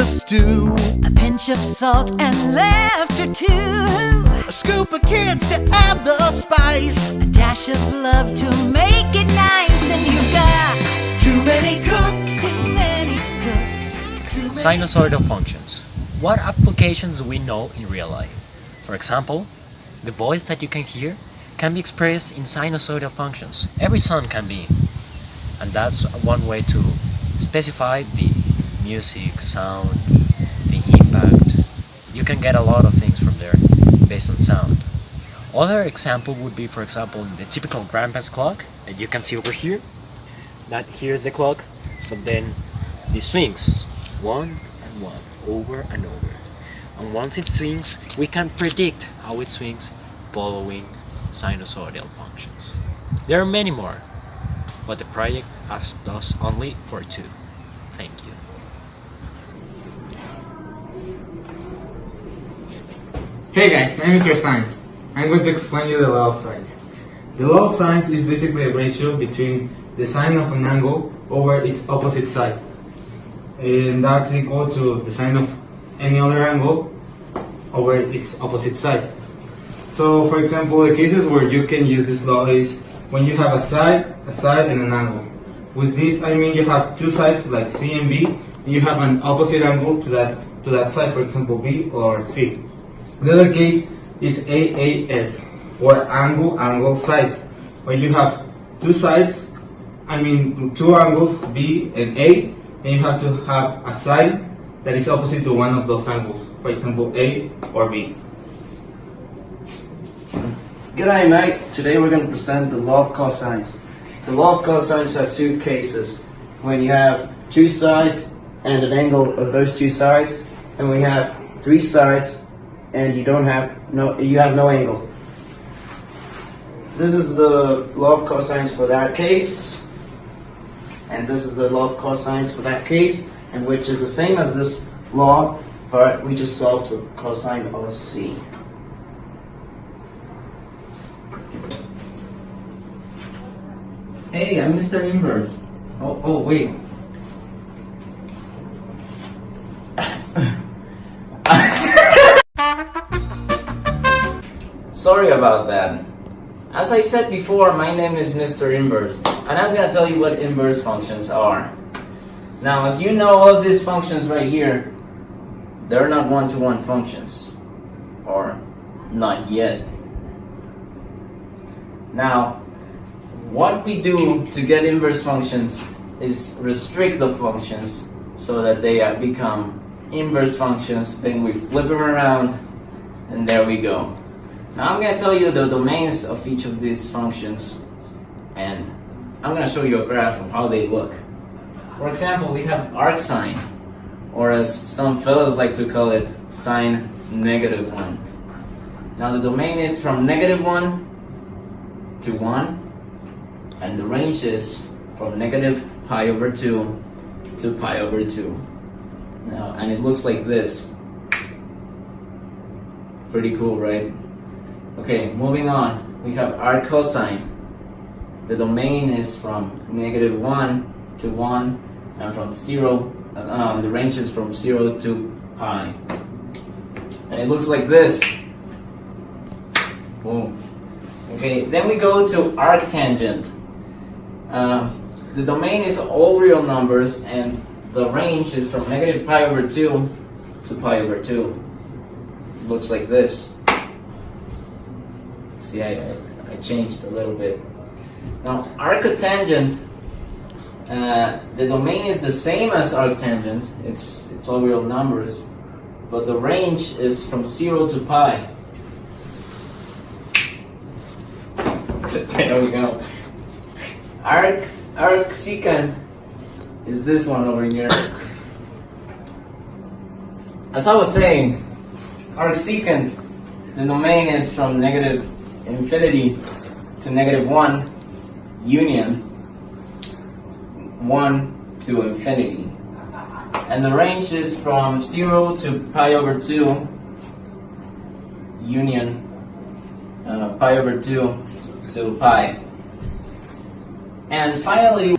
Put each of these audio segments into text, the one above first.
stew. A pinch of salt and laughter too. A scoop of kids to add the spice. A dash of love to make it nice. And you've got too many cooks. Too many cooks. Too many Sinusoidal functions. What applications do we know in real life? For example, the voice that you can hear can be expressed in sinusoidal functions. Every sound can be. And that's one way to specify the music, sound, the impact. You can get a lot of things from there based on sound. Other example would be, for example, the typical grandpa's clock that you can see over here. That here's the clock, but then it swings one and one, over and over. And once it swings, we can predict how it swings following sinusoidal functions. There are many more, but the project asked us only for 2. Thank you. Hey guys, I'm Mr. Sine. I'm going to explain you the law of sines. The law of sines is basically a ratio between the sine of an angle over its opposite side. And that's equal to the sine of any other angle over its opposite side. So for example, the cases where you can use this law is when you have a side, and an angle. With this I mean you have 2 sides like C and B, and you have an opposite angle to that side, for example B or C. The other case is AAS, or angle side, where you have 2 sides, 2 angles B and A, and you have to have a side that is opposite to one of those angles, for example A or B. G'day mate, today we're going to present the law of cosines. The law of cosines has 2 cases, when you have 2 sides and an angle of those 2 sides, and we have 3 sides and you have no angle. This is the law of cosines for that case, and this is the law of cosines for that case, and which is the same as this law, but we just solved for cosine of C. Hey, I'm Mr. Inverse. Oh, wait. Sorry about that. As I said before, my name is Mr. Inverse, and I'm gonna tell you what inverse functions are. Now, as you know, all of these functions right here, they're not one-to-one functions, or not yet. Now, what we do to get inverse functions is restrict the functions so that they become inverse functions, then we flip them around, and there we go. Now I'm going to tell you the domains of each of these functions, and I'm going to show you a graph of how they look. For example, we have arcsine, or as some fellows like to call it, sine -1. Now the domain is from -1 to 1, and the range is from -π/2 to π/2. Now, and it looks like this. Pretty cool, right? Okay, moving on. We have arccosine. The domain is from -1 to 1, and from 0. The range is from 0 to pi, and it looks like this. Boom. Okay, then we go to arctangent. The domain is all real numbers, and the range is from -π/2 to π/2. Looks like this. See, I changed a little bit. Now, arctangent, the domain is the same as arctangent. It's all real numbers, but the range is from 0 to pi. There we go. Arcsecant is this one over here. As I was saying, arcsecant, the domain is from -∞ to -1, union 1 to infinity. And the range is from 0 to π/2, union π/2 to pi. And finally,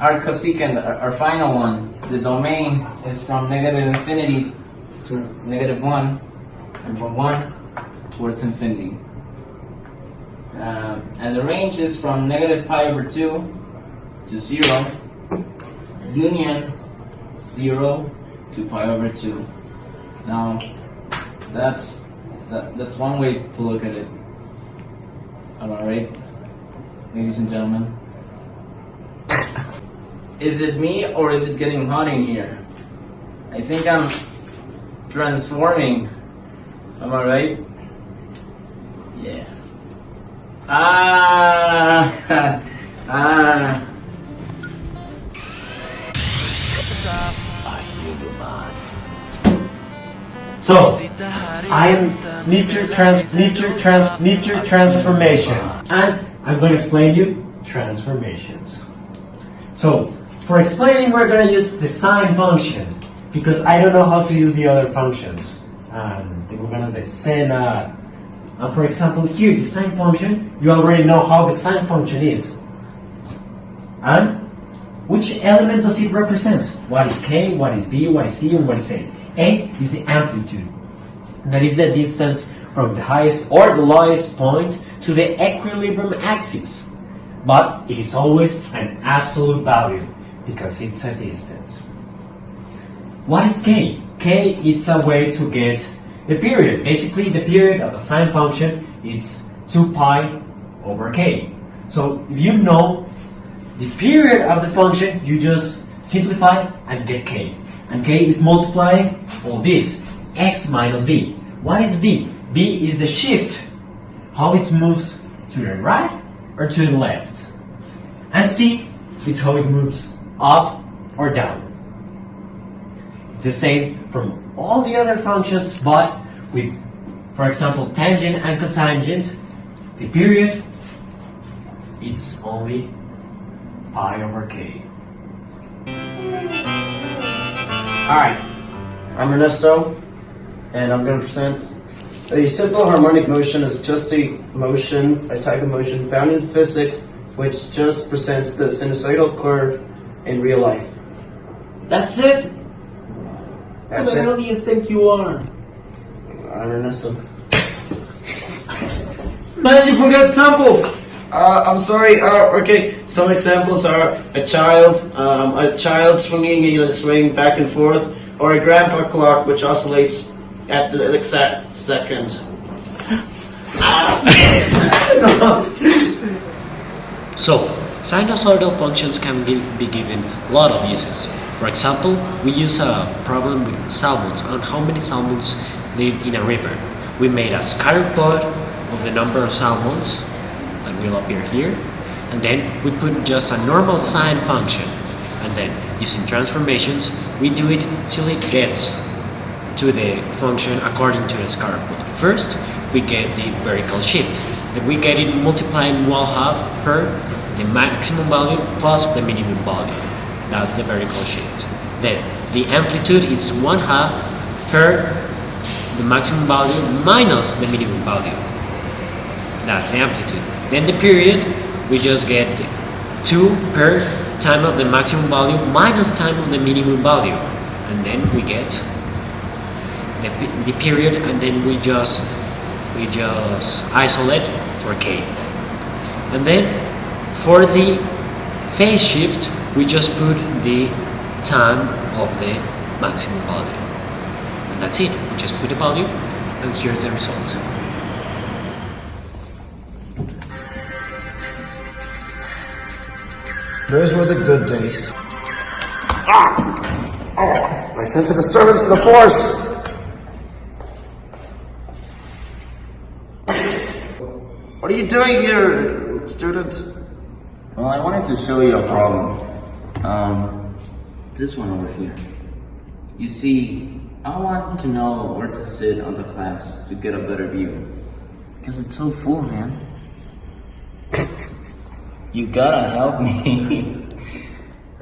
our cosecant, our final one, the domain is from negative infinity to negative 1, and from 1 towards infinity. And the range is from negative pi over 2 to 0, union 0 to pi over 2. Now, that's one way to look at it. Am I right, ladies and gentlemen? Is it me or is it getting hot in here? I think I'm transforming. Am I right? Yeah. So, I am Mr. Transformation, and I'm going to explain you transformations. So, for explaining, we're going to use the sine function, because I don't know how to use the other functions. We're going to say sen. For example, here, the sine function, you already know how the sine function is. And which element does it represent? What is k, what is b, what is c, and what is a? A is the amplitude. That is the distance from the highest or the lowest point to the equilibrium axis. But it is always an absolute value because it's a distance. What is k? K is a way to get the period. Basically, the period of a sine function is 2 pi over k. So if you know the period of the function, you just simplify and get k. And k is multiplying all this, x minus b. What is b? b is the shift, how it moves to the right or to the left. And c is how it moves up or down. It's the same from all the other functions, but with, for example, tangent and cotangent, the period, it's only pi over k. Hi, I'm Ernesto, and I'm going to present a simple harmonic motion is just a type of motion found in physics, which just presents the sinusoidal curve in real life. That's it? That's Who the hell do it. you think you are? I'm Ernesto. Man, you forgot samples! I'm sorry. Okay, some examples are a child swinging in a swing back and forth, or a grandpa clock which oscillates at the exact second. So, sinusoidal functions can be given a lot of uses. For example, we use a problem with salmons on how many salmons live in a river. We made a scatter plot of the number of salmons that will appear here, and then we put just a normal sine function, and then using transformations we do it till it gets to the function according to the scatter plot. First we get the vertical shift, then we get it multiplying 1/2 per the maximum value plus the minimum value. That's the vertical shift. Then the amplitude is 1/2 per the maximum value minus the minimum value. That's the amplitude. Then the period, we just get 2 per time of the maximum value minus time of the minimum value. And then we get the period, and then we just isolate for k. And then for the phase shift, we just put the time of the maximum value. And that's it. We just put the value, and here's the result. Those were the good days. I sense a disturbance in the force. What are you doing here, student? Well, I wanted to show you a problem. This one over here. You see, I want to know where to sit on the class to get a better view. Because it's so full, man. You gotta help me.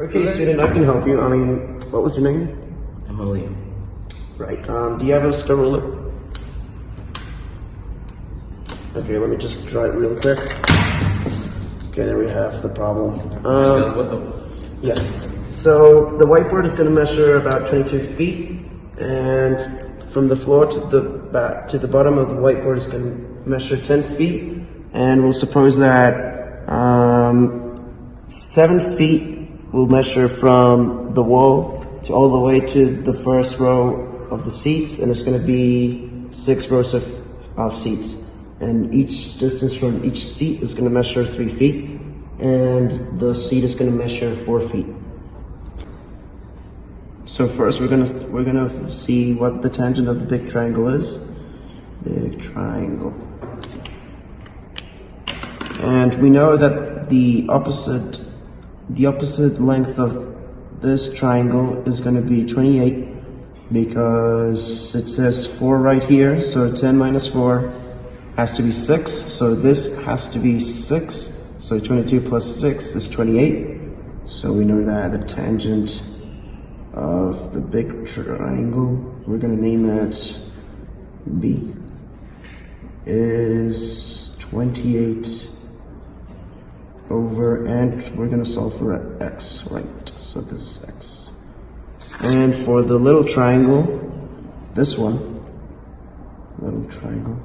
Okay, student, I can help you. I mean, what was your name? I'm William. Right. Do you have a spare ruler? Okay, let me just draw it real quick. Okay, there we have the problem. What the? Yes. So the whiteboard is going to measure about 22 feet, and from the floor to the bottom of the whiteboard is going to measure 10 feet, and we'll suppose that 7 feet will measure from the wall to all the way to the first row of the seats, and it's going to be 6 rows of seats, and each distance from each seat is going to measure 3 feet, and the seat is going to measure 4 feet. So first we're gonna see what the tangent of the big triangle is. Big triangle. And we know that the opposite length of this triangle is gonna be 28, because it says 4 right here, so 10 minus 4 has to be 6, so this has to be 6, so 22 plus 6 is 28. So we know that the tangent of the big triangle, we're gonna name it B, is 28 over, and we're gonna solve for x, right? So this is x. And for the little triangle, this one, little triangle,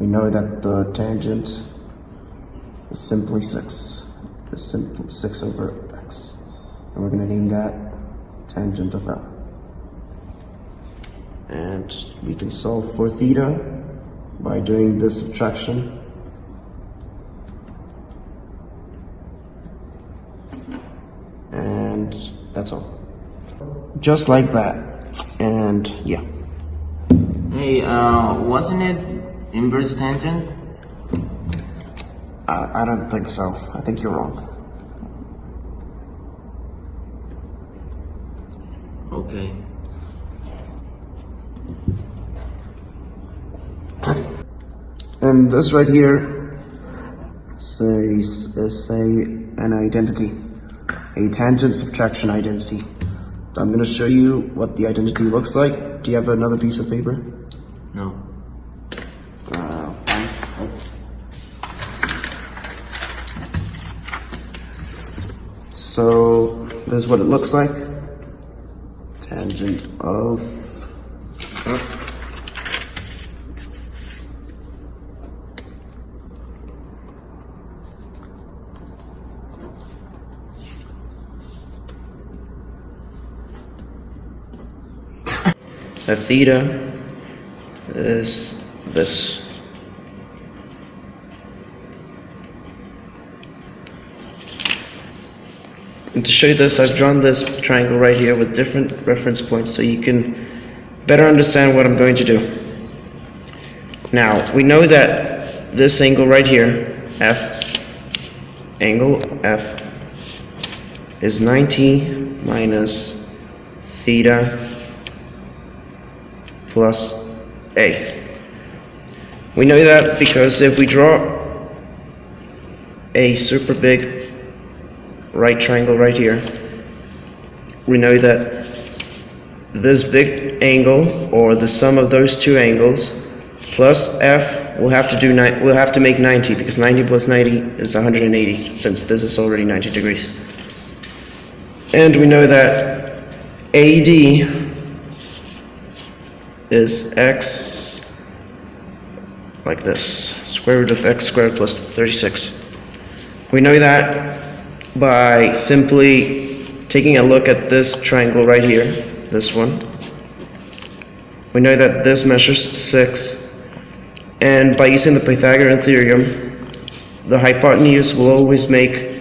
we know that the tangent is simply 6. It's simple 6 over x. And we're going to name that tangent of L. And we can solve for theta by doing this subtraction. And that's all. Just like that. And yeah. Hey, wasn't it inverse tangent? I don't think so. I think you're wrong. Okay. And this right here says an identity, a tangent subtraction identity. So I'm going to show you what the identity looks like. Do you have another piece of paper? No. Fine. So this is what it looks like. Tangent of the theta is this. And to show you this, I've drawn this triangle right here with different reference points so you can better understand what I'm going to do. Now, we know that this angle right here, F, angle F, is 90 minus theta plus A. We know that because if we draw a super big right triangle right here, we know that this big angle, or the sum of those two angles, plus F will have to make 90, because 90 plus 90 is 180, since this is already 90 degrees. And we know that AD is x, like this, square root of x squared plus 36. We know that by simply taking a look at this triangle right here, this one. We know that this measures 6, and by using the Pythagorean theorem, the hypotenuse will always make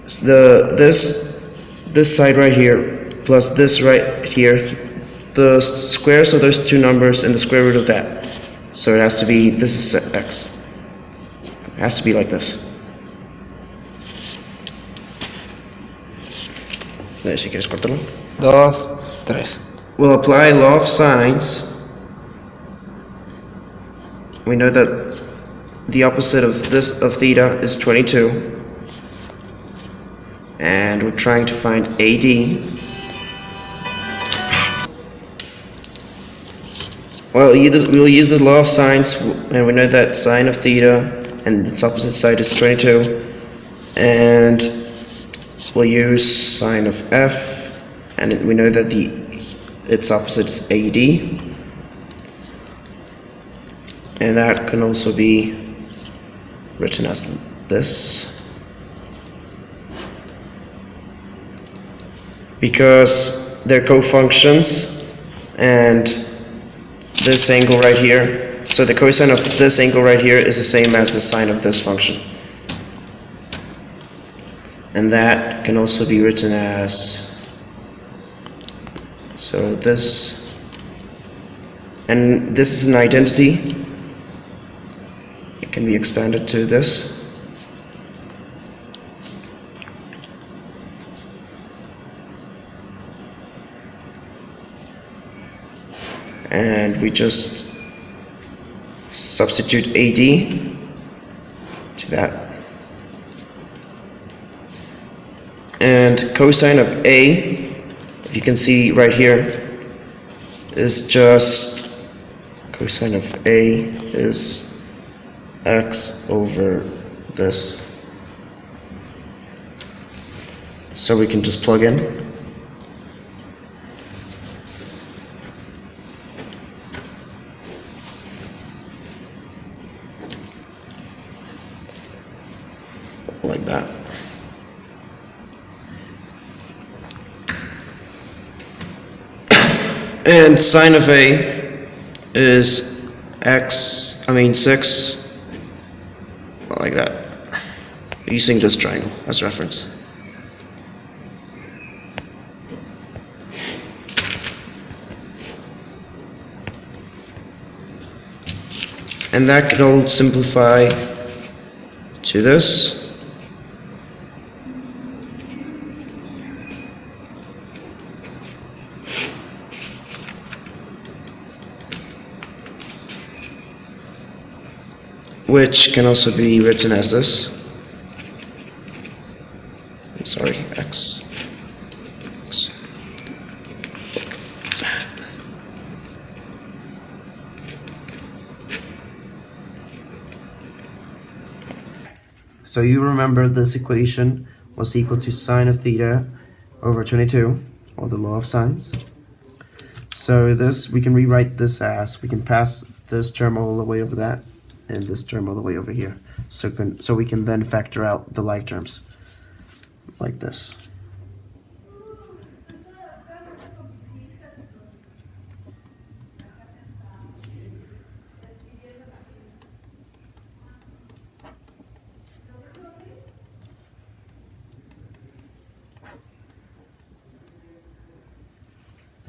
this side right here plus this right here the squares of those two numbers and the square root of that. So it has to be, this is x. It has to be like this. Si quieres cortarlo. 2, 3. We'll apply law of sines. We know that the opposite of theta is 22. And we're trying to find AD. Well, we'll use the law of sines, and we know that sine of theta and its opposite side is 22. and we'll use sine of f, and we know that its opposite is AD, and that can also be written as this, because they're co-functions, and this angle right here, so the cosine of this angle right here is the same as the sine of this function. And that can also be written as, so this, and this is an identity. It can be expanded to this. And we just substitute AD to that. And cosine of A, if you can see right here, is just cosine of A is x over this. So we can just plug in. Like that. And sine of A is 6, like that, using this triangle as reference. And that can all simplify to this. Which can also be written as this. I'm sorry, x. So you remember this equation was equal to sine of theta over 22, or the law of sines. So this, we can rewrite this as, we can pass this term all the way over that, and this term all the way over here. So we can then factor out the like terms, like this.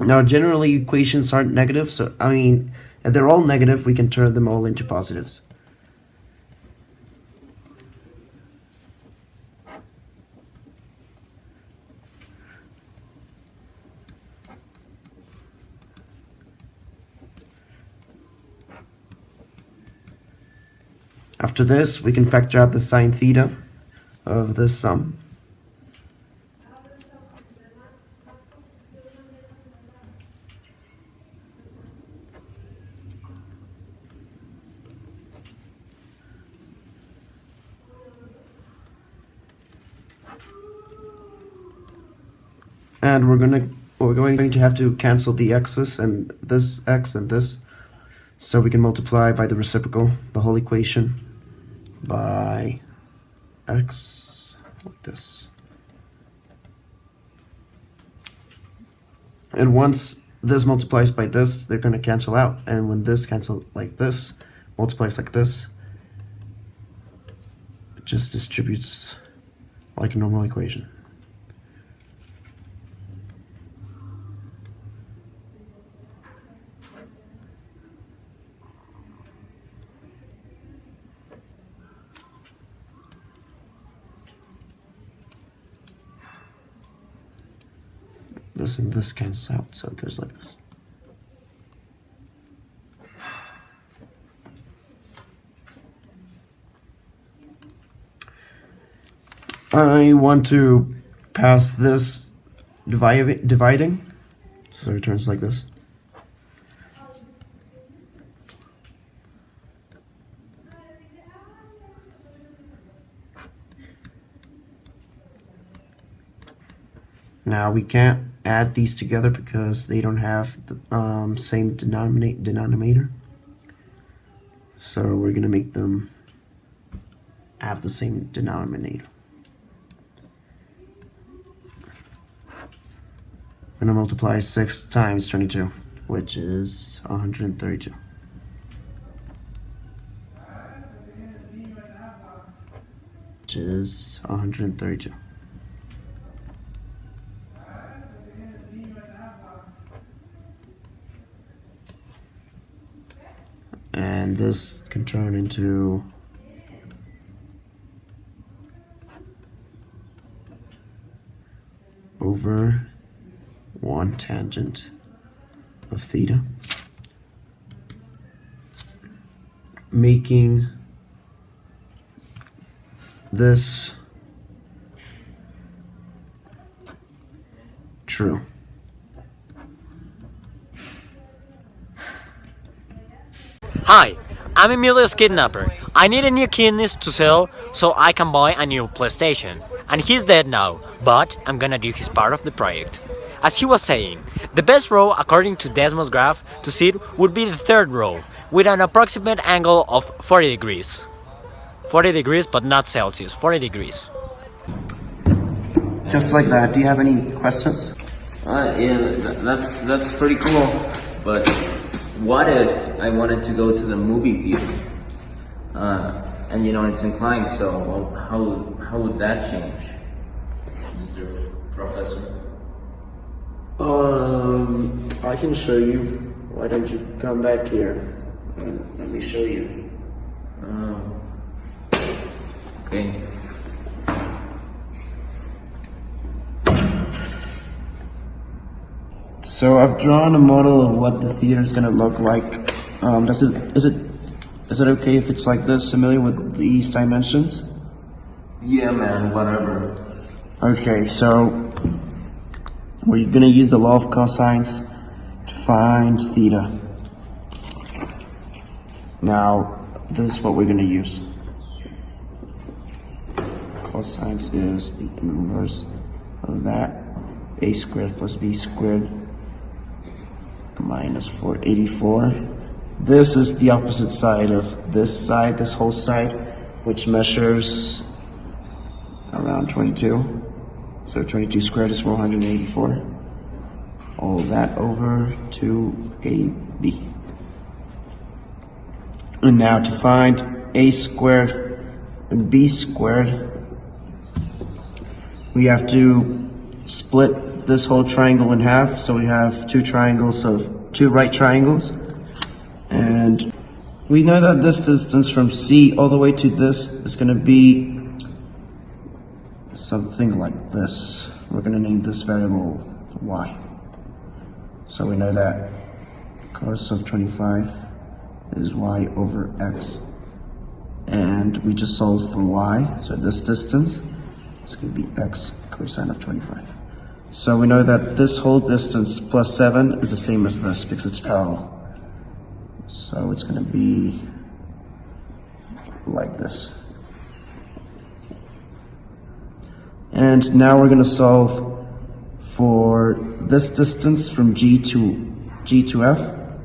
Now, generally equations aren't negative, so if they're all negative, we can turn them all into positives. After this, we can factor out the sine theta of this sum. And we're going to have to cancel the x's and this x and this, so we can multiply by the reciprocal the whole equation by x, like this. And once this multiplies by this, they're going to cancel out, and when this cancels like this, multiplies like this, it just distributes like a normal equation. This and this cancels out, so it goes like this. I want to pass this dividing, so it turns like this. Now we can't add these together because they don't have the same denominator. So we're gonna make them have the same denominator. I'm gonna multiply 6 times 22, which is 132. Which is 132. And this can turn into over 1 tangent of theta, making this true. Hi, I'm Emilio's kidnapper. I need a new kidneys to sell so I can buy a new PlayStation. And he's dead now, but I'm gonna do his part of the project. As he was saying, the best row according to Desmos graph to see it would be the third row, with an approximate angle of 40 degrees. 40 degrees, but not Celsius, 40 degrees. Just like that. Do you have any questions? Yeah, that's pretty cool. But what if I wanted to go to the movie theater? And you know it's inclined, so how would that change, Mr. Professor? I can show you. Why don't you come back here? Let me show you. Okay. So I've drawn a model of what the theater is gonna look like. Is it okay if it's like this, familiar with these dimensions? Yeah, man, whatever. Okay, so we're gonna use the law of cosines to find theta. Now, this is what we're gonna use. Cosines is the inverse of that. A squared plus b squared minus 484. This is the opposite side of this side, this whole side, which measures around 22. So 22 squared is 484. All that over 2ab. And now to find a squared and b squared, we have to split this whole triangle in half. So we have two right triangles. And we know that this distance from C all the way to this is going to be something like this. We're going to name this variable y. So we know that cos of 25 is y over x. And we just solved for y. So this distance is going to be x cosine of 25. So we know that this whole distance plus 7 is the same as this because it's parallel. So it's going to be like this. And now we're going to solve for this distance from G to F.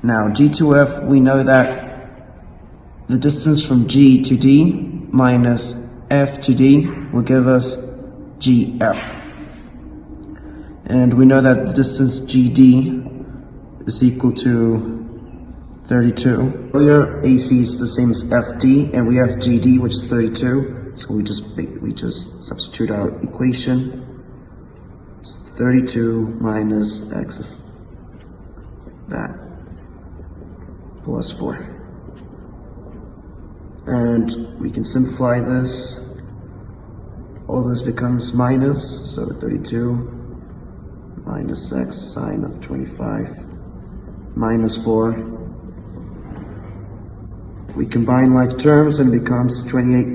Now G to F, we know that the distance from G to D minus F to D will give us GF. And we know that the distance GD is equal to 32. Earlier, AC is the same as FD, and we have GD, which is 32. So we just substitute our equation. It's 32 minus x of that plus 4. And we can simplify this. All this becomes minus, so 32 minus x sine of 25 minus 4. We combine like terms and it becomes 28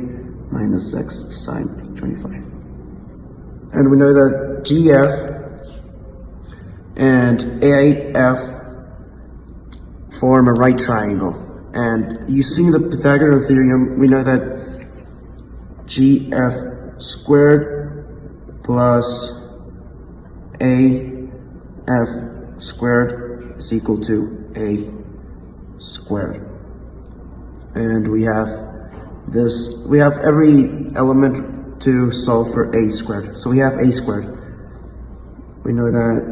minus x sine of 25. And we know that GF and AF form a right triangle. And using the Pythagorean theorem, we know that GF squared plus AF squared is equal to A squared. And we have every element to solve for A squared. So we have A squared. We know that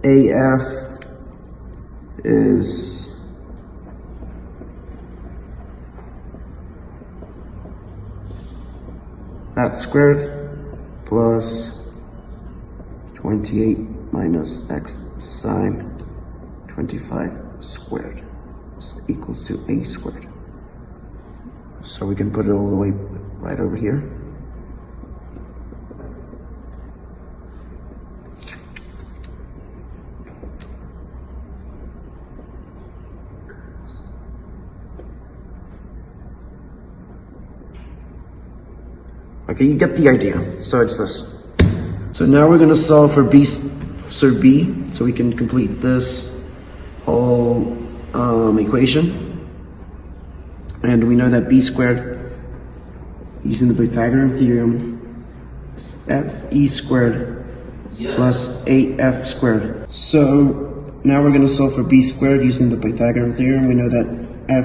AF is that squared plus 28 minus x sine 25 squared is equals to A squared. So we can put it all the way right over here. Okay, you get the idea. So it's this. So now we're gonna solve for B, so we can complete this whole equation. And we know that B squared, using the Pythagorean theorem, is FE squared plus 8F squared. So now we're going to solve for B squared using the Pythagorean theorem. We know that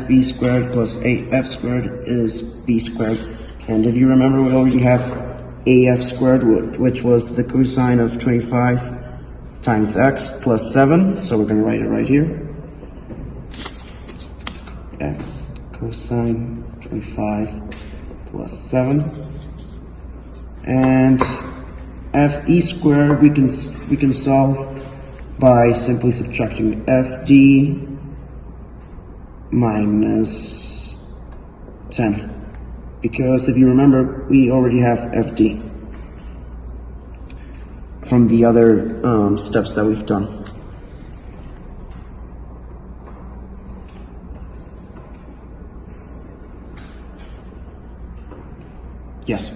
FE squared plus 8F squared is B squared. And if you remember, we already have AF squared, which was the cosine of 25 times x plus 7. So we're going to write it right here. X cosine 25 plus 7, and FE squared we can solve by simply subtracting FD minus 10, because if you remember, we already have FD from the other steps that we've done. Yes.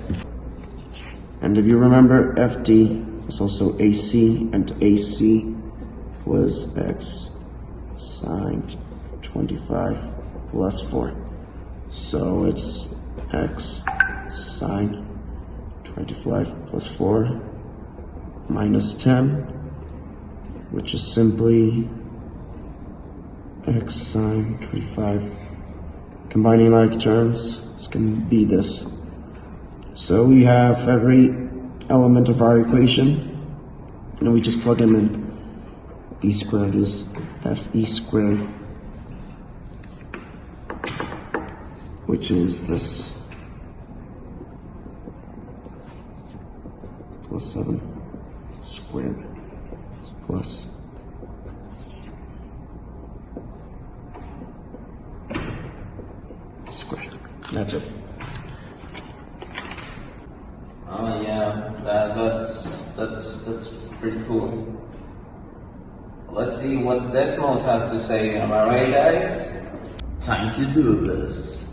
And if you remember, FD was also AC, and AC was x sine 25 plus 4. So it's x sine 25 plus 4 minus 10, which is simply x sine 25. Combining like terms, it's going to be this. So we have every element of our equation, and we just plug them in. B squared is FE squared, which is this, plus 7 squared plus squared. That's it. Oh yeah, that's pretty cool. Let's see what Desmos has to say. Am I right, guys? Time to do this.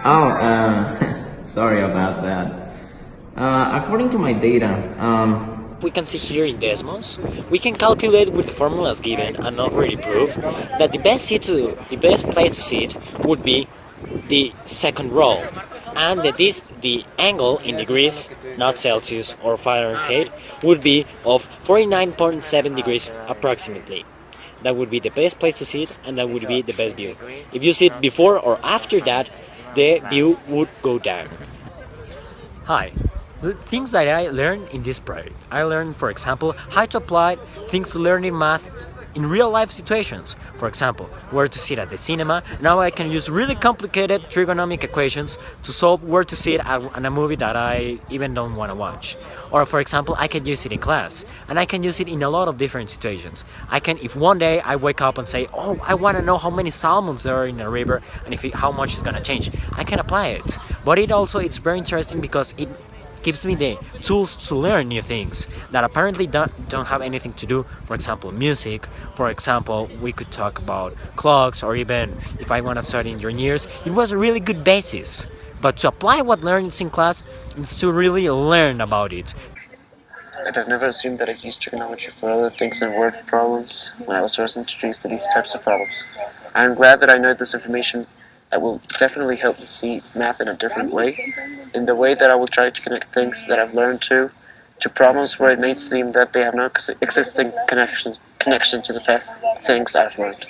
Oh, sorry about that. According to my data, We can see here in Desmos, we can calculate with the formulas given and already prove that the best place to sit would be the second row, and the angle in degrees, not Celsius or Fahrenheit, would be of 49.7 degrees approximately. That would be the best place to sit, and that would be the best view. If you sit before or after that, the view would go down. Hi. The things that I learned in this project. I learned, for example, how to apply things to learn in math in real life situations. For example, where to sit at the cinema. Now I can use really complicated trigonometric equations to solve where to sit on a movie that I even don't want to watch. Or for example, I can use it in class, and I can use it in a lot of different situations. If one day I wake up and say, oh, I want to know how many salmons there are in a river and how much it's gonna change, I can apply it. But it's very interesting because it gives me the tools to learn new things that apparently don't have anything to do. For example, music. For example, we could talk about clocks, or even if I want to study engineers, it was a really good basis. But to apply what learned in class is to really learn about it. I'd have never assumed that I'd use trigonometry for other things than word problems when I was first introduced to these types of problems. I'm glad that I know this information that will definitely help me see math in a different way, in the way that I will try to connect things that I've learned to problems where it may seem that they have no existing connection to the past things I've learned.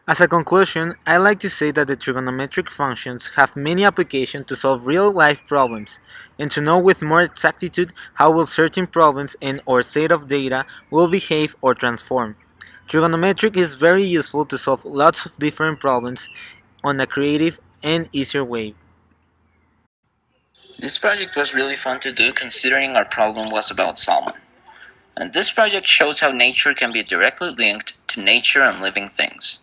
As a conclusion, I like to say that the trigonometric functions have many applications to solve real-life problems, and to know with more exactitude how will certain problems and or set of data will behave or transform. Trigonometric is very useful to solve lots of different problems on a creative and easier way. This project was really fun to do considering our problem was about salmon. And this project shows how nature can be directly linked to nature and living things.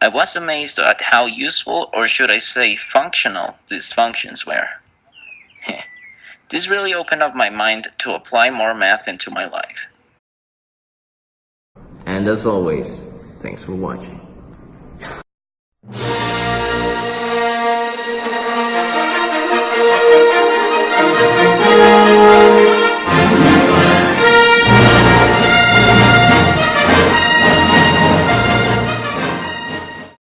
I was amazed at how useful, or should I say functional, these functions were. This really opened up my mind to apply more math into my life. And as always, thanks for watching.